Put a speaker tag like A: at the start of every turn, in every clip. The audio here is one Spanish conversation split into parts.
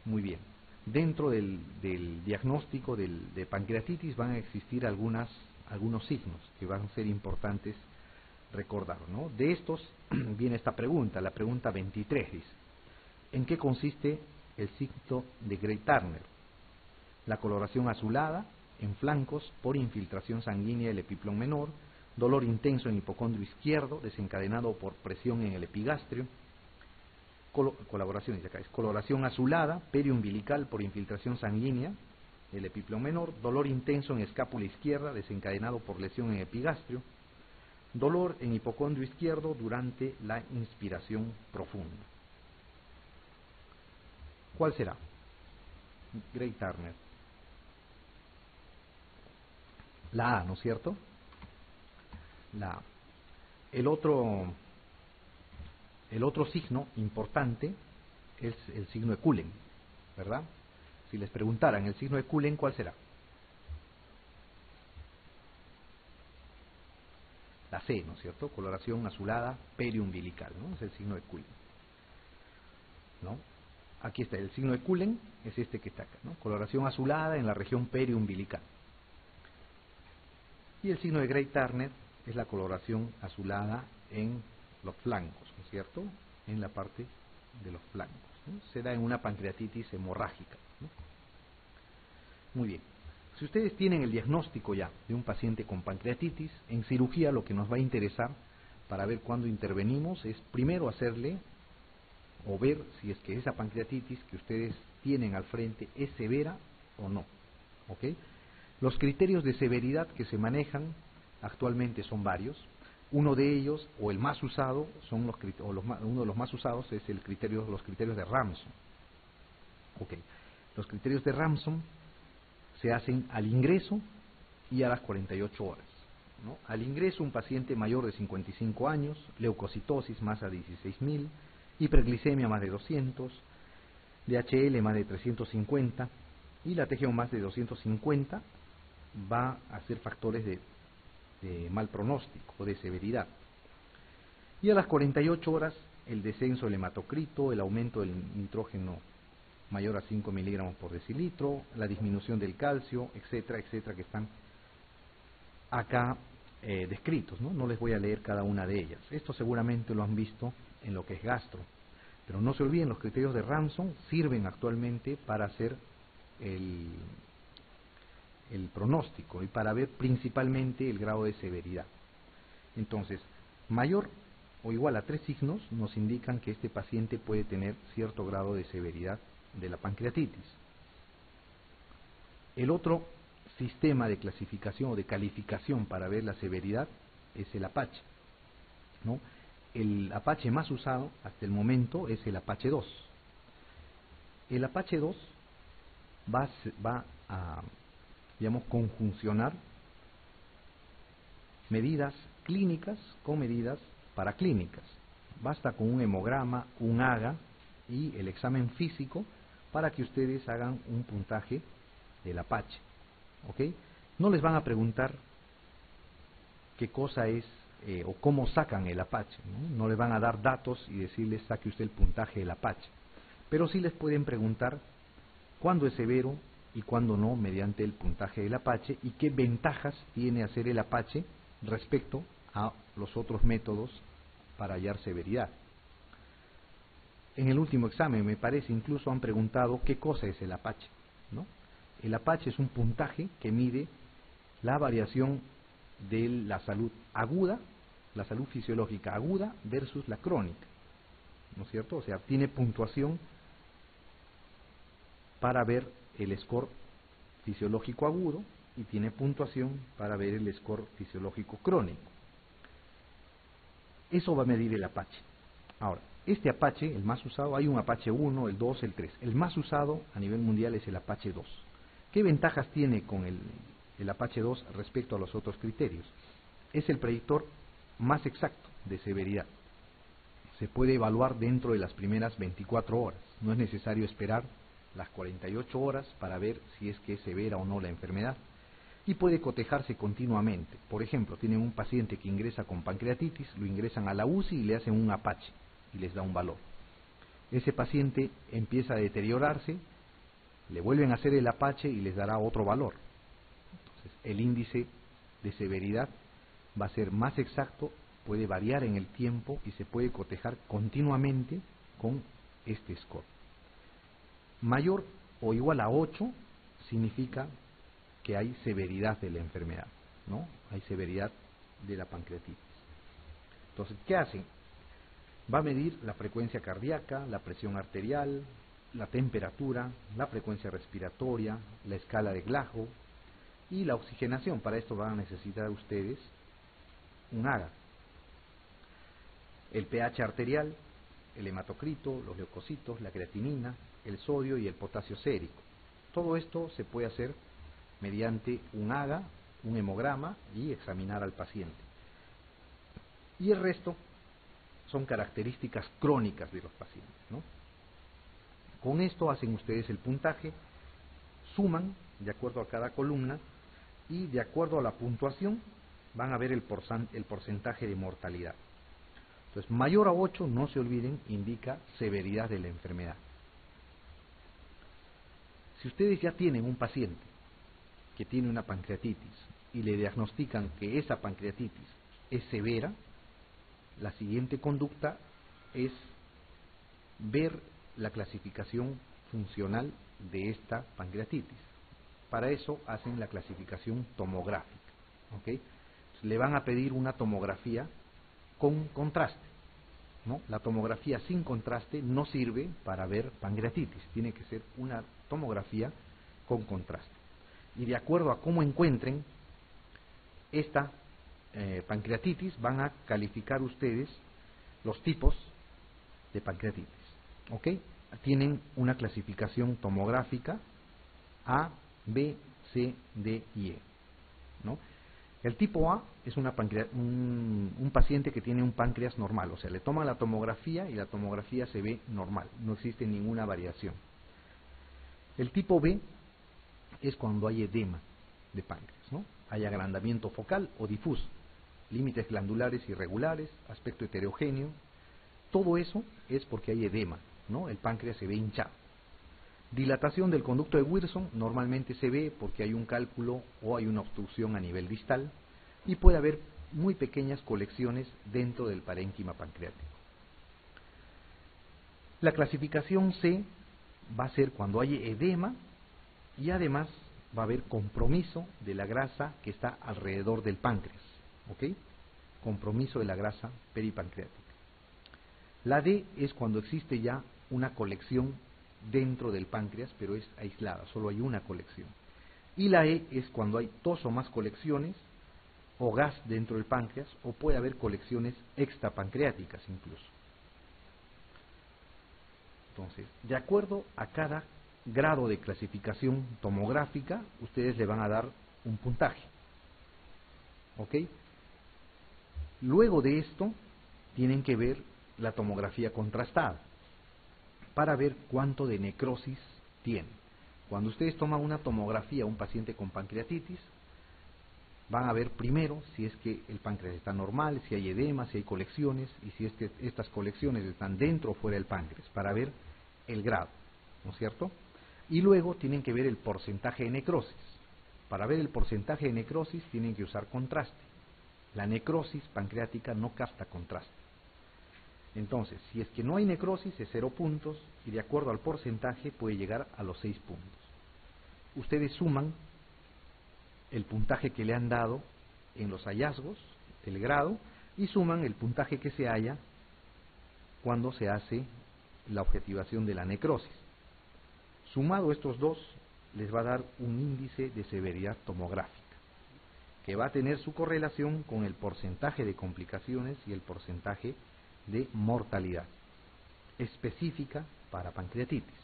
A: Muy bien. Dentro del diagnóstico de pancreatitis van a existir algunos signos que van a ser importantes recordar, ¿no? De estos viene esta pregunta, la pregunta 23 dice: ¿en qué consiste el signo de Grey-Turner? La coloración azulada en flancos por infiltración sanguínea del epiplón menor, dolor intenso en hipocondrio izquierdo desencadenado por presión en el epigastrio, coloración azulada periumbilical por infiltración sanguínea del epiplón menor, dolor intenso en escápula izquierda desencadenado por lesión en epigastrio, dolor en hipocondrio izquierdo durante la inspiración profunda. ¿Cuál será? Grey-Turner. La A, ¿no es cierto? La A. El otro signo importante es el signo de Cullen, ¿verdad? Si les preguntaran el signo de Cullen, ¿cuál será? La C, ¿no es cierto? Coloración azulada periumbilical, ¿no? Es el signo de Cullen, ¿no? Aquí está, el signo de Cullen es este que está acá, ¿no? Coloración azulada en la región periumbilical. Y el signo de Grey-Turner es la coloración azulada en los flancos, ¿no es cierto? En la parte de los flancos, ¿no? Se da en una pancreatitis hemorrágica, ¿no? Muy bien. Si ustedes tienen el diagnóstico ya de un paciente con pancreatitis, en cirugía lo que nos va a interesar para ver cuándo intervenimos es primero hacerle o ver si es que esa pancreatitis que ustedes tienen al frente es severa o no, ¿ok? Los criterios de severidad que se manejan actualmente son varios. Uno de ellos, o el más usado, uno de los más usados es los criterios de Ramsson. Okay. Los criterios de Ramsson se hacen al ingreso y a las 48 horas, ¿no? Al ingreso, un paciente mayor de 55 años, leucocitosis masa 16.000, hiperglicemia más de 200, DHL más de 350 y la TGO más de 250, va a ser factores de mal pronóstico o de severidad. Y a las 48 horas, el descenso del hematocrito, el aumento del nitrógeno mayor a 5 miligramos por decilitro, la disminución del calcio, etcétera, etcétera, que están acá descritos, ¿no? No les voy a leer cada una de ellas. Esto seguramente lo han visto en lo que es gastro. Pero no se olviden, los criterios de Ramsson sirven actualmente para hacer el pronóstico y para ver principalmente el grado de severidad. Entonces, mayor o igual a 3 signos nos indican que este paciente puede tener cierto grado de severidad de la pancreatitis. El otro sistema de clasificación o de calificación para ver la severidad es el Apache, ¿no? El Apache más usado hasta el momento es el Apache 2. El Apache 2 va a, digamos, conjuncionar medidas clínicas con medidas paraclínicas. Basta con un hemograma, un AGA y el examen físico para que ustedes hagan un puntaje del Apache, ¿ok? No les van a preguntar qué cosa es o cómo sacan el Apache, ¿no? No les van a dar datos y decirles saque usted el puntaje del Apache, pero sí les pueden preguntar cuándo es severo y cuándo no mediante el puntaje del Apache y qué ventajas tiene hacer el Apache respecto a los otros métodos para hallar severidad. En el último examen, me parece, incluso han preguntado qué cosa es el Apache, ¿no? El Apache es un puntaje que mide la variación de la salud aguda, la salud fisiológica aguda versus la crónica, ¿no es cierto? O sea, tiene puntuación para ver el score fisiológico agudo y tiene puntuación para ver el score fisiológico crónico. Eso va a medir el Apache. Ahora, este Apache, el más usado, hay un Apache 1, el 2, el 3. El más usado a nivel mundial es el Apache 2. ¿Qué ventajas tiene con el Apache 2 respecto a los otros criterios? Es el predictor más exacto de severidad. Se puede evaluar dentro de las primeras 24 horas. No es necesario esperar las 48 horas para ver si es que es severa o no la enfermedad. Y puede cotejarse continuamente. Por ejemplo, tienen un paciente que ingresa con pancreatitis, lo ingresan a la UCI y le hacen un Apache y les da un valor. Ese paciente empieza a deteriorarse le vuelven a hacer el apache y les dará otro valor. Entonces, el índice de severidad va a ser más exacto, puede variar en el tiempo y se puede cotejar continuamente con este score. Mayor o igual a 8 significa que hay severidad de la enfermedad, ¿no? Hay severidad de la pancreatitis. Entonces, ¿qué hacen? Va a medir la frecuencia cardíaca, la presión arterial, la temperatura, la frecuencia respiratoria, la escala de Glasgow y la oxigenación. Para esto van a necesitar ustedes un AGA. El pH arterial, el hematocrito, los leucocitos, la creatinina, el sodio y el potasio sérico. Todo esto se puede hacer mediante un AGA, un hemograma y examinar al paciente. Y el resto son características crónicas de los pacientes, ¿no? Con esto hacen ustedes el puntaje, suman de acuerdo a cada columna y de acuerdo a la puntuación van a ver el porcentaje de mortalidad. Entonces, mayor a 8, no se olviden, indica severidad de la enfermedad. Si ustedes ya tienen un paciente que tiene una pancreatitis y le diagnostican que esa pancreatitis es severa, la siguiente conducta es ver la clasificación funcional de esta pancreatitis. Para eso hacen la clasificación tomográfica, ¿ok? Entonces, le van a pedir una tomografía con contraste, ¿no? La tomografía sin contraste no sirve para ver pancreatitis, tiene que ser una tomografía con contraste. Y de acuerdo a cómo encuentren esta pancreatitis, van a calificar ustedes los tipos de pancreatitis, ¿ok? Tienen una clasificación tomográfica A, B, C, D y E, ¿no? El tipo A es un paciente que tiene un páncreas normal, o sea, le toman la tomografía y la tomografía se ve normal, no existe ninguna variación. El tipo B es cuando hay edema de páncreas, ¿no? Hay agrandamiento focal o difuso, límites glandulares irregulares, aspecto heterogéneo. Todo eso es porque hay edema, ¿no? El páncreas se ve hinchado. Dilatación del conducto de Wilson normalmente se ve porque hay un cálculo o hay una obstrucción a nivel distal y puede haber muy pequeñas colecciones dentro del parénquima pancreático. La clasificación C va a ser cuando hay edema y además va a haber compromiso de la grasa que está alrededor del páncreas, ¿ok? Compromiso de la grasa peripancreática. La D es cuando existe ya una colección dentro del páncreas, pero es aislada, solo hay una colección. Y la E es cuando hay 2 o más colecciones o gas dentro del páncreas, o puede haber colecciones extrapancreáticas incluso. Entonces, de acuerdo a cada grado de clasificación tomográfica, ustedes le van a dar un puntaje, ¿ok? Luego de esto, tienen que ver la tomografía contrastada para ver cuánto de necrosis tiene. Cuando ustedes toman una tomografía a un paciente con pancreatitis, van a ver primero si es que el páncreas está normal, si hay edema, si hay colecciones, y si es que estas colecciones están dentro o fuera del páncreas, para ver el grado, ¿no es cierto? Y luego tienen que ver el porcentaje de necrosis. Para ver el porcentaje de necrosis tienen que usar contraste. La necrosis pancreática no capta contraste. Entonces, si es que no hay necrosis es 0 puntos y de acuerdo al porcentaje puede llegar a los 6 puntos. Ustedes suman el puntaje que le han dado en los hallazgos, el grado, y suman el puntaje que se halla cuando se hace la objetivación de la necrosis. Sumado estos dos, les va a dar un índice de severidad tomográfica, que va a tener su correlación con el porcentaje de complicaciones y el porcentaje de mortalidad específica para pancreatitis.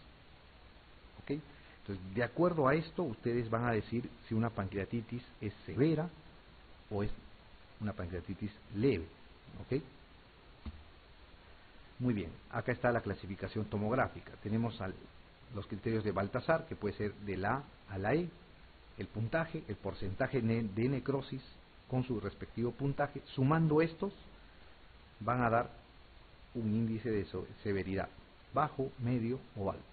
A: ¿Ok? Entonces, de acuerdo a esto, ustedes van a decir si una pancreatitis es severa o es una pancreatitis leve. ¿Ok? Muy bien, acá está la clasificación tomográfica. Tenemos los criterios de Baltasar, que puede ser de la A a la E, el puntaje, el porcentaje de necrosis con su respectivo puntaje. Sumando estos, van a dar un índice de severidad, bajo, medio o alto.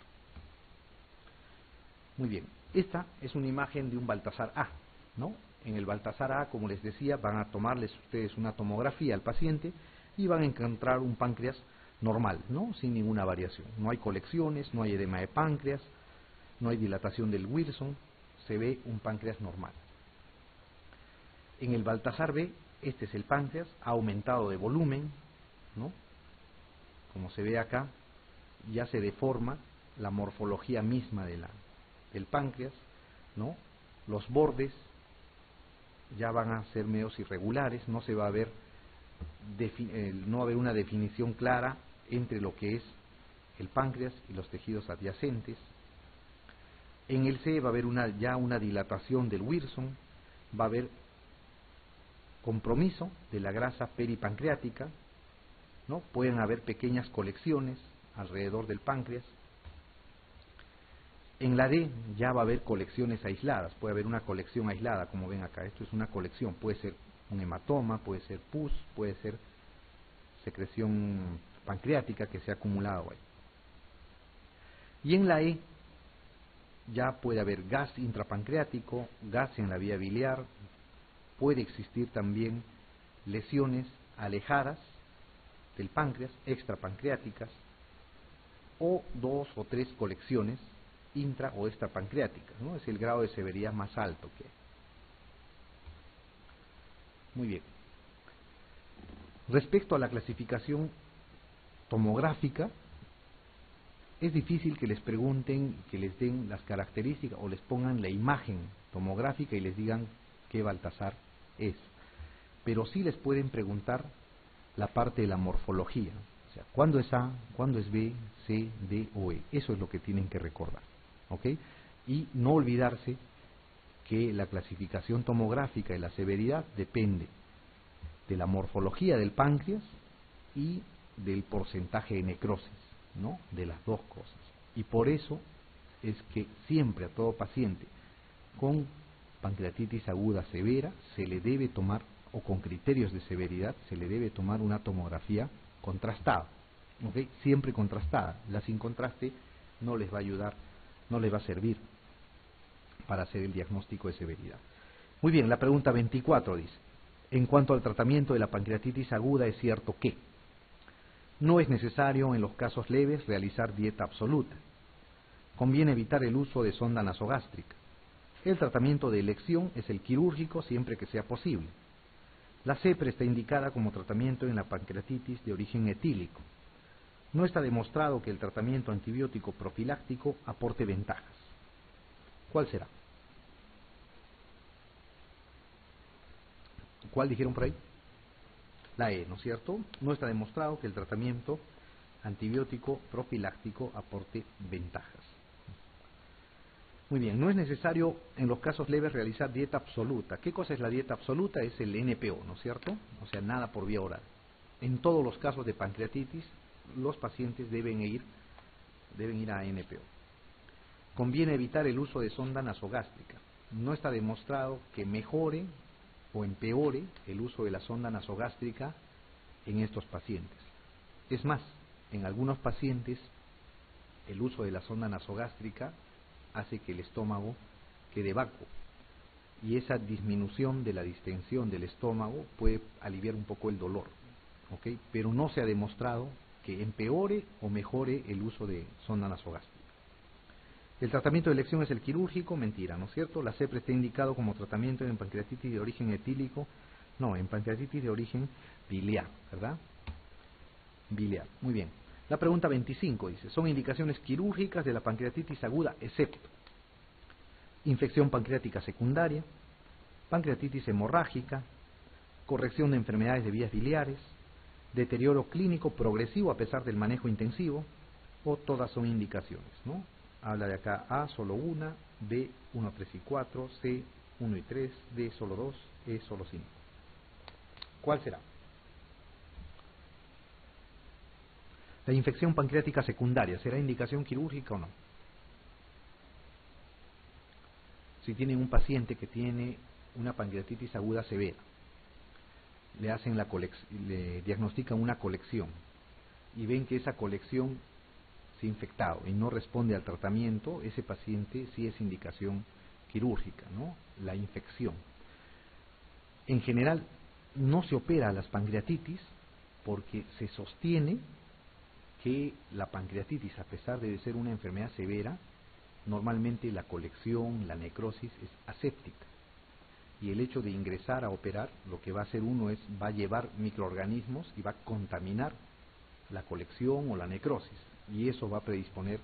A: Muy bien, esta es una imagen de un Baltasar A, ¿no? En el Baltasar A, como les decía, van a tomarles ustedes una tomografía al paciente y van a encontrar un páncreas normal, ¿no? Sin ninguna variación. No hay colecciones, no hay edema de páncreas, no hay dilatación del Wilson, se ve un páncreas normal. En el Baltasar B, este es el páncreas, ha aumentado de volumen, ¿no? Como se ve acá, ya se deforma la morfología misma del páncreas, ¿no? Los bordes ya van a ser medios irregulares, no se va a ver, no va a haber una definición clara entre lo que es el páncreas y los tejidos adyacentes. En el C va a haber ya una dilatación del Wilson, va a haber compromiso de la grasa peripancreática, ¿no? Pueden haber pequeñas colecciones alrededor del páncreas. En la D ya va a haber colecciones aisladas, puede haber una colección aislada, como ven acá, esto es una colección, puede ser un hematoma, puede ser pus, puede ser secreción pancreática que se ha acumulado ahí. Y en la E ya puede haber gas intrapancreático, gas en la vía biliar, puede existir también lesiones alejadas del páncreas, extrapancreáticas, o 2 o 3 colecciones intra o extrapancreáticas, ¿no? Es el grado de severidad más alto que hay. Muy bien. Respecto a la clasificación tomográfica, es difícil que les pregunten, que les den las características o les pongan la imagen tomográfica y les digan qué Baltasar es. Pero sí les pueden preguntar la parte de la morfología. O sea, ¿cuándo es A? ¿Cuándo es B? C, D o E? Eso es lo que tienen que recordar. ¿Ok? Y no olvidarse que la clasificación tomográfica y la severidad depende de la morfología del páncreas y del porcentaje de necrosis, ¿no? De las dos cosas. Y por eso es que siempre a todo paciente con pancreatitis aguda severa se le debe tomar, o con criterios de severidad, se le debe tomar una tomografía contrastada, ¿okay? Siempre contrastada. La sin contraste no les va a ayudar, no les va a servir para hacer el diagnóstico de severidad. Muy bien, la pregunta 24 dice: en cuanto al tratamiento de la pancreatitis aguda, es cierto que no es necesario en los casos leves realizar dieta absoluta. Conviene evitar el uso de sonda nasogástrica. El tratamiento de elección es el quirúrgico siempre que sea posible. La CEPRE está indicada como tratamiento en la pancreatitis de origen etílico. No está demostrado que el tratamiento antibiótico profiláctico aporte ventajas. ¿Cuál será? ¿Cuál dijeron por ahí? La E, ¿no es cierto? No está demostrado que el tratamiento antibiótico profiláctico aporte ventajas. Muy bien, no es necesario en los casos leves realizar dieta absoluta. ¿Qué cosa es la dieta absoluta? Es el NPO, ¿no es cierto? O sea, nada por vía oral. En todos los casos de pancreatitis, los pacientes deben ir a NPO. Conviene evitar el uso de sonda nasogástrica. No está demostrado que mejore o empeore el uso de la sonda nasogástrica en estos pacientes. Es más, en algunos pacientes el uso de la sonda nasogástrica hace que el estómago quede vacuo, y esa disminución de la distensión del estómago puede aliviar un poco el dolor, ¿ok? Pero no se ha demostrado que empeore o mejore el uso de sonda nasogástrica. El tratamiento de elección es el quirúrgico, mentira, ¿no es cierto? La CEPRE está indicado como tratamiento en pancreatitis de origen etílico, no, en pancreatitis de origen biliar, ¿verdad? Biliar, muy bien. La pregunta 25 dice: son indicaciones quirúrgicas de la pancreatitis aguda, excepto infección pancreática secundaria, pancreatitis hemorrágica, corrección de enfermedades de vías biliares, deterioro clínico progresivo a pesar del manejo intensivo, o todas son indicaciones, ¿no? Habla de acá: A solo una, B 1, 3 y 4, C 1 y 3, D solo 2, E solo 5. ¿Cuál será? La infección pancreática secundaria, ¿será indicación quirúrgica o no? Si tienen un paciente que tiene una pancreatitis aguda severa, le diagnostican una colección y ven que esa colección si infectado y no responde al tratamiento, ese paciente sí es indicación quirúrgica, ¿no? La infección. En general, no se opera las pancreatitis porque se sostiene que la pancreatitis, a pesar de ser una enfermedad severa, normalmente la colección, la necrosis es aséptica. Y el hecho de ingresar a operar, lo que va a hacer uno es, va a llevar microorganismos y va a contaminar la colección o la necrosis. Y eso va a predisponer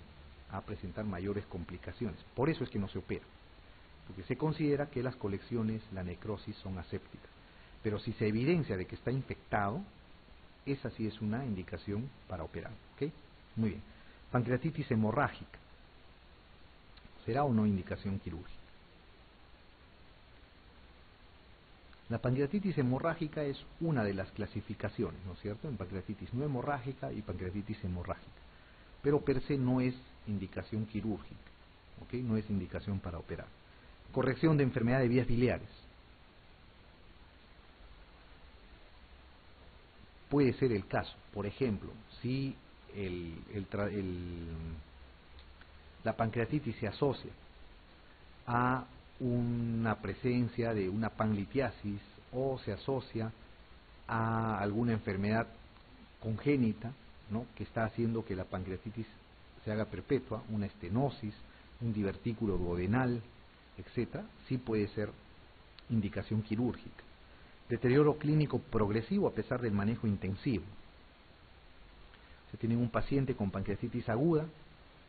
A: a presentar mayores complicaciones. Por eso es que no se opera. Porque se considera que las colecciones, la necrosis, son asépticas. Pero si se evidencia de que está infectado, esa sí es una indicación para operar. ¿Ok? Muy bien. Pancreatitis hemorrágica. ¿Será o no indicación quirúrgica? La pancreatitis hemorrágica es una de las clasificaciones, ¿no es cierto? En pancreatitis no hemorrágica y pancreatitis hemorrágica. Pero per se no es indicación quirúrgica, ¿ok? No es indicación para operar. Corrección de enfermedad de vías biliares. Puede ser el caso. Por ejemplo, si la pancreatitis se asocia a una presencia de una panlitiasis o se asocia a alguna enfermedad congénita, ¿no?, que está haciendo que la pancreatitis se haga perpetua, una estenosis, un divertículo duodenal, etcétera, sí puede ser indicación quirúrgica. Deterioro clínico progresivo a pesar del manejo intensivo. Se tiene un paciente con pancreatitis aguda,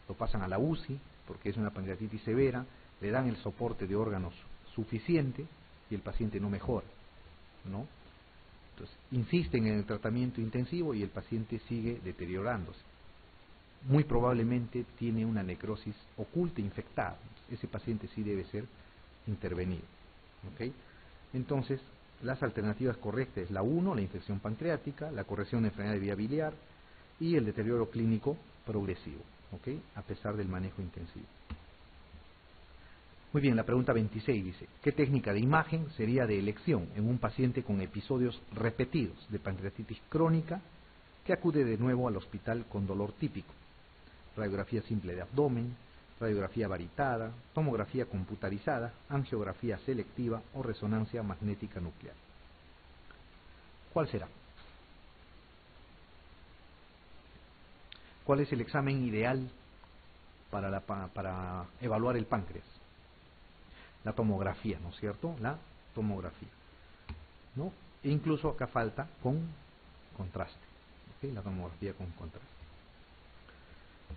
A: lo pasan a la UCI porque es una pancreatitis severa, le dan el soporte de órganos suficiente y el paciente no mejora, ¿no? Entonces, insisten en el tratamiento intensivo y el paciente sigue deteriorándose. Muy probablemente tiene una necrosis oculta infectada. Ese paciente sí debe ser intervenido. ¿Ok? Entonces, las alternativas correctas es la 1, la infección pancreática, la corrección de enfermedad de vía biliar y el deterioro clínico progresivo, ¿ok?, a pesar del manejo intensivo. Muy bien, la pregunta 26 dice, ¿qué técnica de imagen sería de elección en un paciente con episodios repetidos de pancreatitis crónica que acude de nuevo al hospital con dolor típico? Radiografía simple de abdomen, radiografía varitada, tomografía computarizada, angiografía selectiva o resonancia magnética nuclear. ¿Cuál será? ¿Cuál es el examen ideal para evaluar el páncreas? La tomografía, ¿no es cierto? La tomografía, ¿no? E incluso acá falta con contraste, ¿ok? La tomografía con contraste.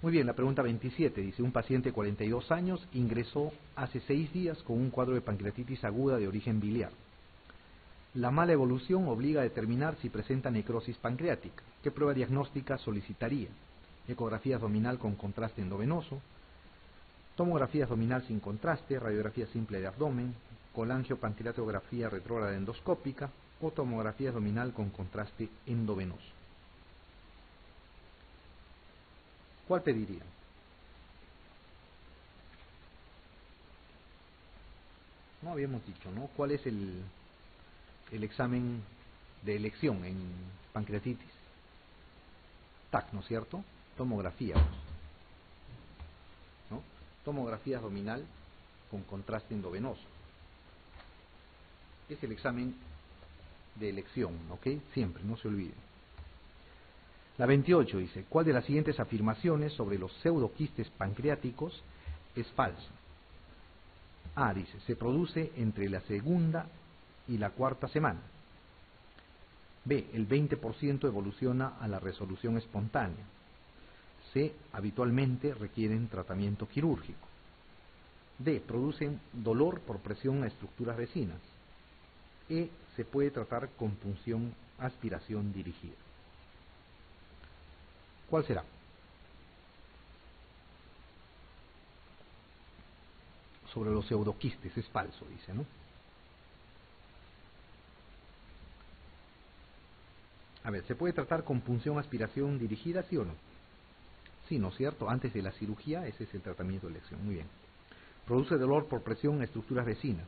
A: Muy bien, la pregunta 27 dice, un paciente de 42 años ingresó hace 6 días con un cuadro de pancreatitis aguda de origen biliar. La mala evolución obliga a determinar si presenta necrosis pancreática. ¿Qué prueba diagnóstica solicitaría? Ecografía abdominal con contraste endovenoso, tomografía abdominal sin contraste, radiografía simple de abdomen, colangiopancreatografía retrógrada endoscópica o tomografía abdominal con contraste endovenoso. ¿Cuál pedirían? No habíamos dicho, ¿no? ¿Cuál es el examen de elección en pancreatitis? TAC, ¿no es cierto? Tomografía, ¿no? Tomografía abdominal con contraste endovenoso. Es el examen de elección, ¿ok? Siempre, no se olviden. La 28 dice, ¿cuál de las siguientes afirmaciones sobre los pseudoquistes pancreáticos es falsa? A, dice, se produce entre la segunda y la cuarta semana. B, el 20% evoluciona a la resolución espontánea. C, habitualmente requieren tratamiento quirúrgico. D, producen dolor por presión a estructuras vecinas. E, se puede tratar con punción aspiración dirigida. ¿Cuál será? Sobre los pseudoquistes es falso, dice, ¿no? A ver, ¿se puede tratar con punción aspiración dirigida, sí o no? Sí, ¿no es cierto? Antes de la cirugía, ese es el tratamiento de elección. Muy bien. Produce dolor por presión a estructuras vecinas.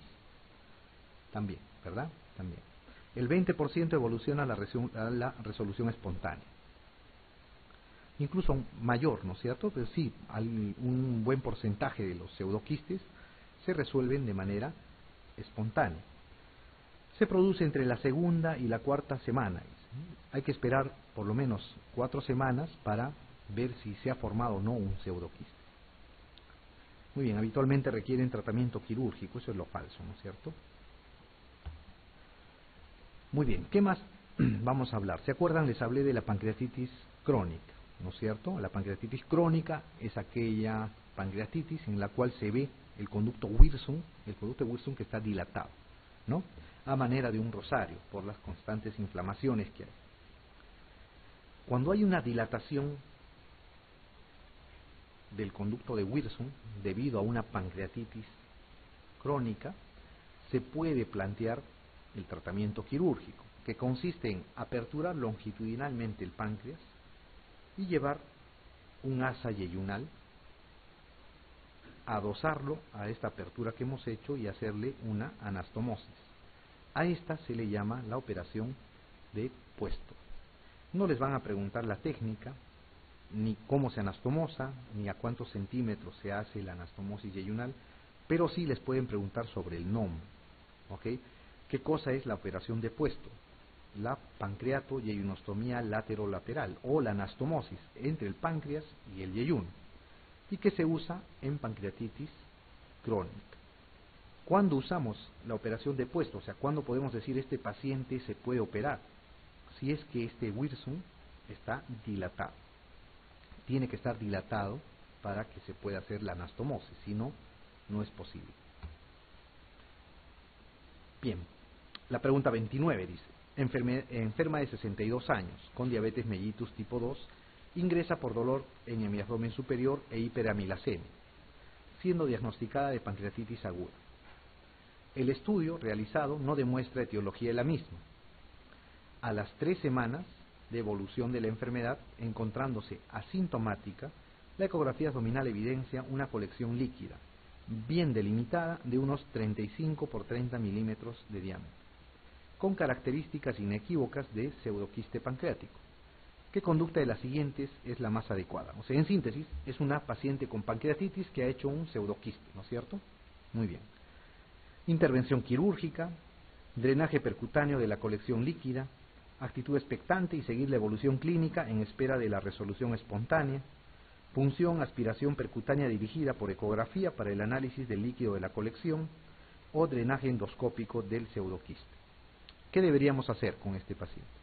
A: También, ¿verdad? También. El 20% evoluciona a la resolución espontánea. incluso mayor, ¿no es cierto? Pero sí, un buen porcentaje de los pseudoquistes se resuelven de manera espontánea. Se produce entre la segunda y la cuarta semana. Hay que esperar por lo menos 4 semanas para ver si se ha formado o no un pseudoquiste. Muy bien, habitualmente requieren tratamiento quirúrgico, eso es lo falso, ¿no es cierto? Muy bien, ¿qué más vamos a hablar? ¿Se acuerdan? Les hablé de la pancreatitis crónica, ¿no es cierto? La pancreatitis crónica es aquella pancreatitis en la cual se ve el conducto Wirsung, que está dilatado, ¿no? A manera de un rosario, por las constantes inflamaciones que hay. Cuando hay una dilatación del conducto de Wirsung debido a una pancreatitis crónica, se puede plantear el tratamiento quirúrgico, que consiste en aperturar longitudinalmente el páncreas y llevar un asa yeyunal, adosarlo a esta apertura que hemos hecho y hacerle una anastomosis. A esta se le llama la operación de puesto. No les van a preguntar la técnica, ni cómo se anastomosa, ni a cuántos centímetros se hace la anastomosis yeyunal, pero sí les pueden preguntar sobre el nombre. ¿Ok? ¿Qué cosa es la operación de puesto? La pancreato-yeyunostomía laterolateral o la anastomosis entre el páncreas y el yeyuno, y que se usa en pancreatitis crónica. ¿Cuándo usamos la operación de puesto? O sea, ¿cuándo podemos decir este paciente se puede operar? Si es que este Wirsung está dilatado. Tiene que estar dilatado para que se pueda hacer la anastomosis, si no, no es posible. Bien, la pregunta 29 dice: enferma de 62 años, con diabetes mellitus tipo 2, ingresa por dolor en el abdomen superior e hiperamilasemia, siendo diagnosticada de pancreatitis aguda. El estudio realizado no demuestra etiología de la misma. A las 3 semanas de evolución de la enfermedad, encontrándose asintomática, la ecografía abdominal evidencia una colección líquida, bien delimitada, de unos 35 por 30 milímetros de diámetro, con características inequívocas de pseudoquiste pancreático. ¿Qué conducta de las siguientes es la más adecuada? O sea, en síntesis, es una paciente con pancreatitis que ha hecho un pseudoquiste, ¿no es cierto? Muy bien. Intervención quirúrgica, drenaje percutáneo de la colección líquida, actitud expectante y seguir la evolución clínica en espera de la resolución espontánea, punción, aspiración percutánea dirigida por ecografía para el análisis del líquido de la colección o drenaje endoscópico del pseudoquiste. ¿Qué deberíamos hacer con este paciente?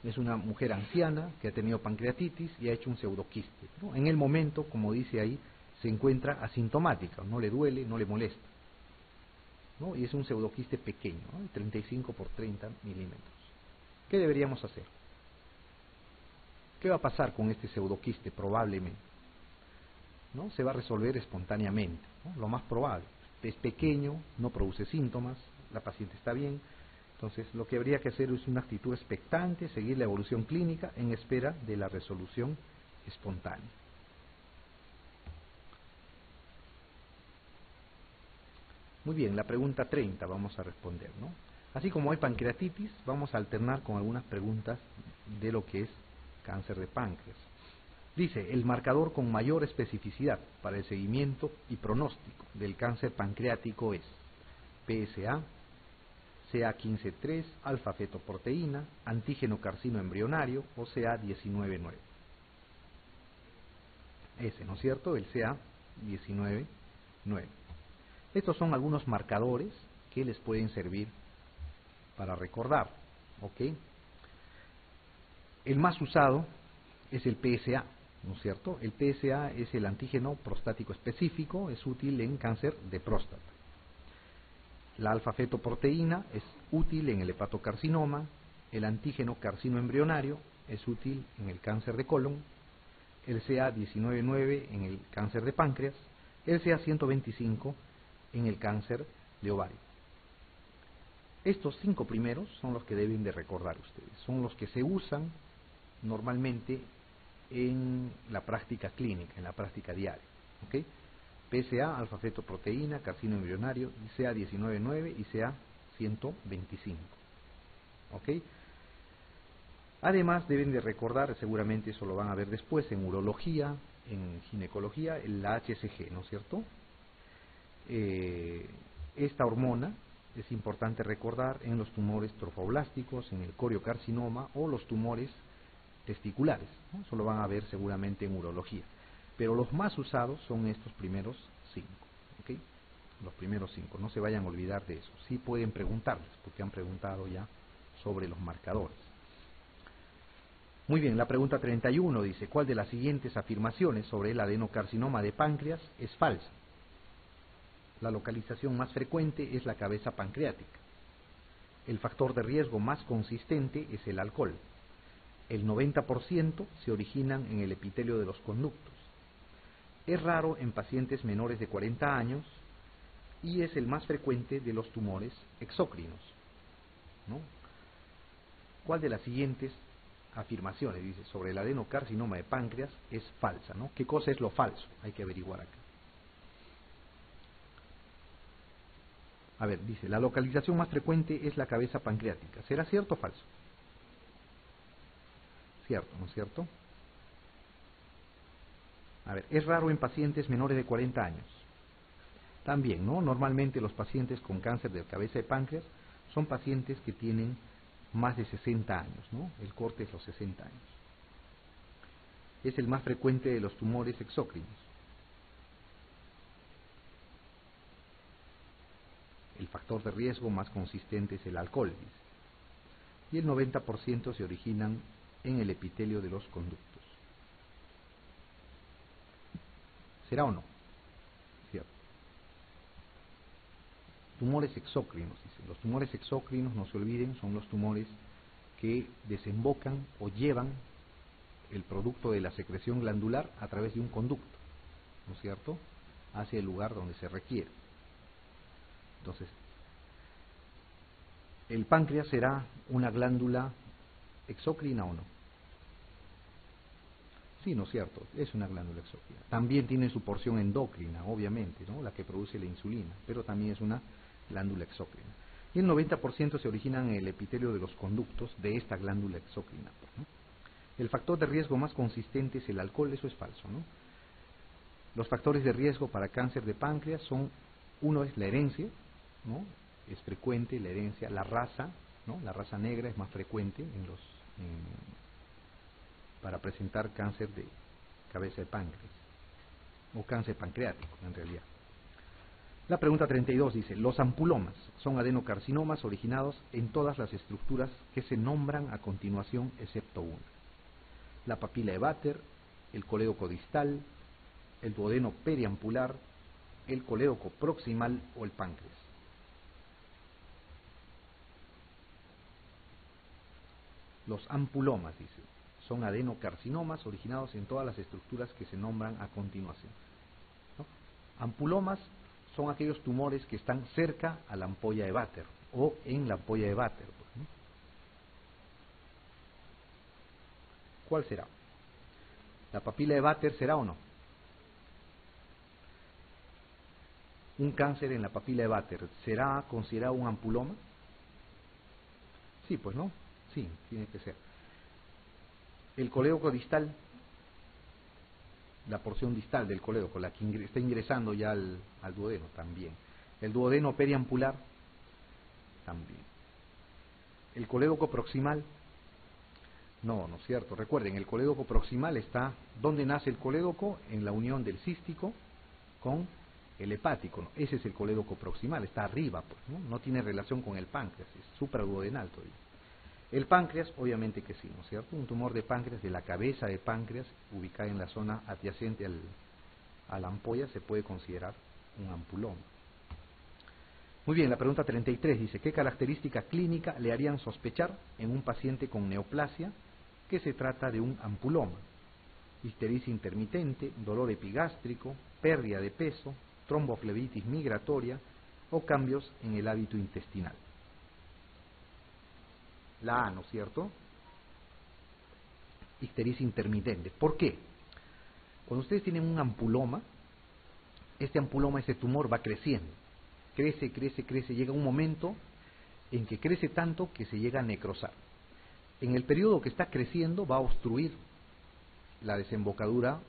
A: Es una mujer anciana que ha tenido pancreatitis y ha hecho un pseudoquiste, ¿no? En el momento, como dice ahí, se encuentra asintomática, no le duele, no le molesta, ¿no? Y es un pseudoquiste pequeño, ¿no? 35 por 30 milímetros. ¿Qué deberíamos hacer? ¿Qué va a pasar con este pseudoquiste? Probablemente, ¿no? Se va a resolver espontáneamente, ¿no? Lo más probable. Es pequeño, no produce síntomas, la paciente está bien. Entonces, lo que habría que hacer es una actitud expectante, seguir la evolución clínica en espera de la resolución espontánea. Muy bien, la pregunta 30 vamos a responder, ¿no? Así como hay pancreatitis, vamos a alternar con algunas preguntas de lo que es cáncer de páncreas. Dice: el marcador con mayor especificidad para el seguimiento y pronóstico del cáncer pancreático es PSA, CA15-3, alfa-fetoproteína, antígeno carcino embrionario o CA19-9. Ese, ¿no es cierto? El CA19-9. Estos son algunos marcadores que les pueden servir para recordar, ¿ok? El más usado es el PSA, ¿no es cierto? El PSA es el antígeno prostático específico, es útil en cáncer de próstata. La alfa-fetoproteína es útil en el hepatocarcinoma, el antígeno carcino embrionario es útil en el cáncer de colon, el CA19-9 en el cáncer de páncreas, el CA125 en el cáncer de ovario. Estos 5 primeros son los que deben de recordar ustedes, son los que se usan normalmente en la práctica clínica, en la práctica diaria, ¿ok? PSA, alfa-fetoproteína, carcino embrionario, CA19-9 y CA125. ¿Ok? Además, deben de recordar, seguramente eso lo van a ver después, en urología, en ginecología, la HCG, ¿no es cierto? Esta hormona es importante recordar en los tumores trofoblásticos, en el coriocarcinoma o los tumores testiculares, ¿no? Eso lo van a ver seguramente en urología. Pero los más usados son estos primeros 5, ¿ok? Los primeros 5, no se vayan a olvidar de eso. Sí pueden preguntarles, porque han preguntado ya sobre los marcadores. Muy bien, la pregunta 31 dice, ¿cuál de las siguientes afirmaciones sobre el adenocarcinoma de páncreas es falsa? La localización más frecuente es la cabeza pancreática. El factor de riesgo más consistente es el alcohol. El 90% se originan en el epitelio de los conductos. Es raro en pacientes menores de 40 años y es el más frecuente de los tumores exócrinos, ¿no? ¿Cuál de las siguientes afirmaciones, dice, sobre el adenocarcinoma de páncreas es falsa, ¿no? ¿Qué cosa es lo falso? Hay que averiguar acá. A ver, dice, la localización más frecuente es la cabeza pancreática. ¿Será cierto o falso? Cierto, ¿no es cierto? A ver, es raro en pacientes menores de 40 años. También, ¿no? Normalmente los pacientes con cáncer de cabeza de páncreas son pacientes que tienen más de 60 años, ¿no? El corte es los 60 años. Es el más frecuente de los tumores exócrinos. El factor de riesgo más consistente es el alcohol, dice. Y el 90% se originan en el epitelio de los conductos. ¿Será o no? Cierto. Tumores exócrinos, dice. Los tumores exócrinos, no se olviden, son los tumores que desembocan o llevan el producto de la secreción glandular a través de un conducto, ¿no es cierto?, hacia el lugar donde se requiere. Entonces, ¿el páncreas será una glándula exócrina o no? Sí, ¿no es cierto? Es una glándula exócrina. También tiene su porción endocrina, obviamente, ¿no?, la que produce la insulina, pero también es una glándula exócrina. Y el 90% se originan en el epitelio de los conductos de esta glándula exócrina, ¿no? El factor de riesgo más consistente es el alcohol, eso es falso, ¿no? Los factores de riesgo para cáncer de páncreas son, uno es la herencia, ¿no? Es frecuente la herencia, la raza, ¿no? La raza negra es más frecuente para presentar cáncer de cabeza de páncreas, o cáncer pancreático en realidad. La pregunta 32 dice, los ampulomas son adenocarcinomas originados en todas las estructuras que se nombran a continuación excepto una: la papila de Vater, el colédoco distal, el duodeno periampular, el colédoco proximal o el páncreas. Los ampulomas, dice, son adenocarcinomas originados en todas las estructuras que se nombran a continuación, ¿no? Ampulomas son aquellos tumores que están cerca a la ampolla de Vater o en la ampolla de Vater, ¿no? ¿Cuál será? ¿La papila de Vater será o no? ¿Un cáncer en la papila de Vater será considerado un ampuloma? Sí, pues no. Sí, tiene que ser. El colédoco distal, la porción distal del colédoco, la que está ingresando ya al duodeno, también. El duodeno periampular, también. El colédoco proximal, no, no es cierto. Recuerden, el colédoco proximal está, ¿dónde nace el colédoco? En la unión del cístico con el hepático, ¿no? Ese es el colédoco proximal, está arriba, pues, ¿no? No tiene relación con el páncreas, es supraduodenal todavía. El páncreas, obviamente que sí, ¿no es cierto? Un tumor de páncreas, de la cabeza de páncreas, ubicada en la zona adyacente a la ampolla, se puede considerar un ampuloma. Muy bien, la pregunta 33 dice, ¿qué característica clínica le harían sospechar en un paciente con neoplasia que se trata de un ampuloma? Ictericia intermitente, dolor epigástrico, pérdida de peso, tromboflebitis migratoria o cambios en el hábito intestinal. La A, ¿no es cierto? Ictericia intermitente. ¿Por qué? Cuando ustedes tienen un ampuloma, este ampuloma, este tumor va creciendo. Crece, crece, crece. Llega un momento en que crece tanto que se llega a necrosar. En el periodo que está creciendo va a obstruir la desembocadura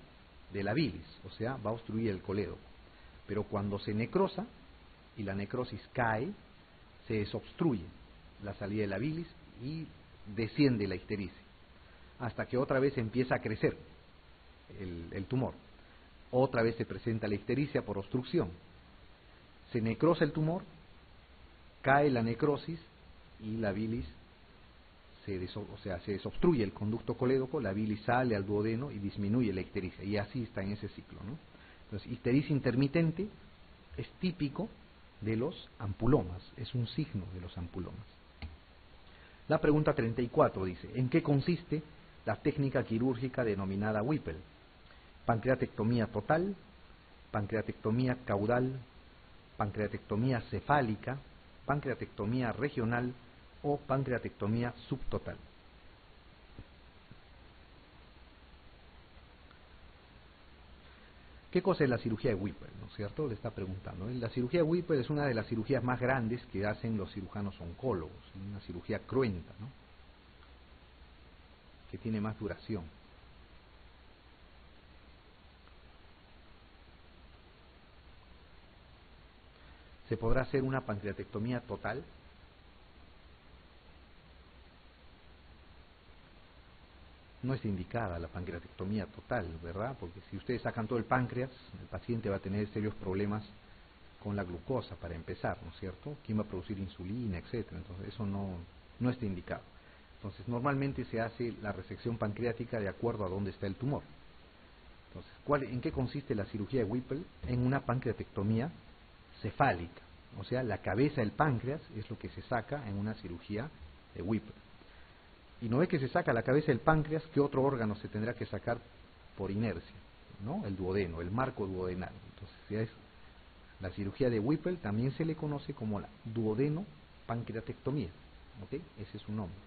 A: de la bilis, o sea, va a obstruir el colédoco. Pero cuando se necrosa y la necrosis cae, se desobstruye la salida de la bilis y desciende la ictericia, hasta que otra vez empieza a crecer el tumor. Otra vez se presenta la ictericia por obstrucción. Se necrosa el tumor, cae la necrosis y la bilis se desobstruye el conducto colédoco, la bilis sale al duodeno y disminuye la ictericia, y así está en ese ciclo, ¿no? Entonces, ictericia intermitente es típico de los ampulomas, es un signo de los ampulomas. La pregunta 34 dice: ¿en qué consiste la técnica quirúrgica denominada Whipple? Pancreatectomía total, pancreatectomía caudal, pancreatectomía cefálica, pancreatectomía regional o pancreatectomía subtotal. ¿Qué cosa es la cirugía de Whipple? ¿No es cierto? Le está preguntando. La cirugía de Whipple es una de las cirugías más grandes que hacen los cirujanos oncólogos, una cirugía cruenta, ¿no?, que tiene más duración. ¿Se podrá hacer una pancreatectomía total? No es indicada la pancreatectomía total, ¿verdad? Porque si ustedes sacan todo el páncreas, el paciente va a tener serios problemas con la glucosa para empezar, ¿no es cierto? ¿Quién va a producir insulina, etcétera? Entonces eso no está indicado. Entonces normalmente se hace la resección pancreática de acuerdo a dónde está el tumor. Entonces, ¿en qué consiste la cirugía de Whipple? En una pancreatectomía cefálica, o sea, la cabeza del páncreas es lo que se saca en una cirugía de Whipple. Y no es que se saca la cabeza del páncreas, ¿qué otro órgano se tendrá que sacar por inercia? ¿No? El duodeno, el marco duodenal. Entonces, si es la cirugía de Whipple, también se le conoce como la duodeno pancreatectomía, ¿ok? Ese es su nombre.